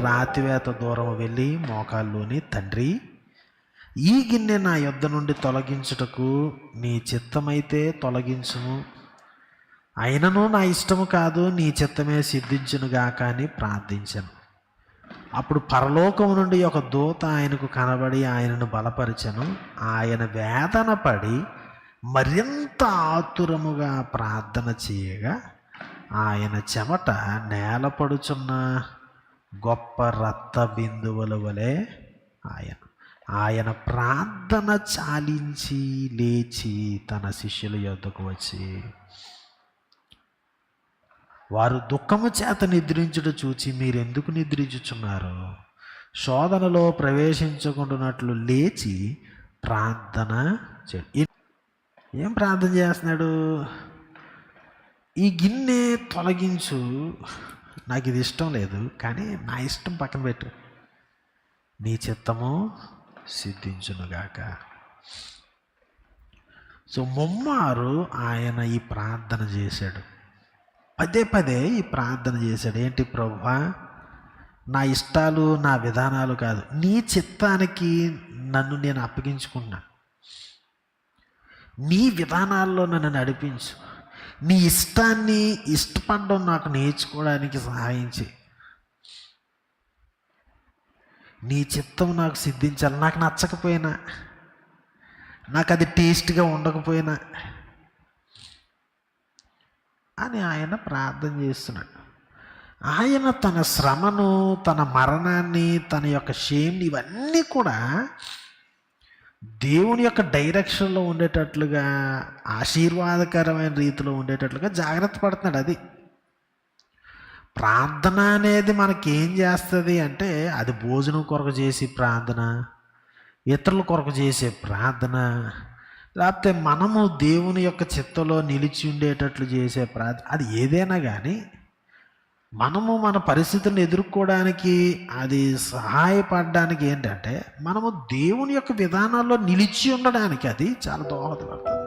రాతివేత దూరం వెళ్ళి మోకాల్లోని, తండ్రి, ఈ గిన్నె నా యొద్ద నుండి తొలగించుటకు నీ చిత్తమైతే తొలగించుము, అయినను నా ఇష్టము కాదు, నీ చిత్తమే సిద్ధించునుగాక అని ప్రార్థించను. అప్పుడు పరలోకము నుండి ఒక దూత ఆయనకు కనబడి ఆయనను బలపరిచెను. ఆయన వేదన పడి మరింత ఆతురముగా ప్రార్థన చేయగా ఆయన చెమట నేలపడుచున్న గొప్ప రక్త బిందువుల వలె ఆయన ప్రార్థన చాలించి లేచి తన శిష్యుల యొద్దకు వచ్చి, వారు దుఃఖము చేత నిద్రించుట చూచి మీరెందుకు నిద్రించుచున్నారు? శోధనలో ప్రవేశించకుండానట్లు లేచి ప్రార్థన చేయండి. ఏం ప్రార్థన చేస్తున్నాడు? ఈ గిన్నె తొలగించు, నాకు ఇది ఇష్టం లేదు, కానీ నా ఇష్టం పక్కన పెట్టు, నీ చిత్తము సిద్ధించునుగాక. సో ముమ్మారు ఆయన ఈ ప్రార్థన చేశాడు, పదే పదే ఈ ప్రార్థన చేశాడు. ఏంటి ప్రభువా, నా ఇష్టాలు నా విధానాలు కాదు, నీ చిత్తానికి నన్ను నేను అప్పగించుకున్నా, నీ విధానాల్లో నన్ను నడిపించు, నీ ఇష్టాన్ని ఇష్టపడడం నాకు నేర్చుకోవడానికి సహాయం చేయి, నీ చిత్తం నాకు సిద్ధించాలి, నాకు నచ్చకపోయినా, నాకు అది టేస్ట్గా ఉండకపోయినా అని ఆయన ప్రార్థన చేస్తున్నాడు. ఆయన తన శ్రమను, తన మరణాన్ని, తన యొక్క షేమ్ని, ఇవన్నీ కూడా దేవుని యొక్క డైరెక్షన్లో ఉండేటట్లుగా, ఆశీర్వాదకరమైన రీతిలో ఉండేటట్లుగా జాగ్రత్త పడుతున్నాడు. అది ప్రార్థన అనేది మనకేం చేస్తుంది అంటే, అది భోజనం కొరకు చేసే ప్రార్థన, ఇతరుల కొరకు చేసే ప్రార్థన, లేకపోతే మనము దేవుని యొక్క చిత్తంలో నిలిచి ఉండేటట్లు చేసే ప్రార్థన, అది ఏదైనా కానీ మనము మన పరిస్థితులను ఎదుర్కోవడానికి, అది సహాయపడడానికి ఏంటంటే మనము దేవుని యొక్క విధానాల్లో నిలిచి ఉండడానికి అది చాలా దోహదపడుతుంది.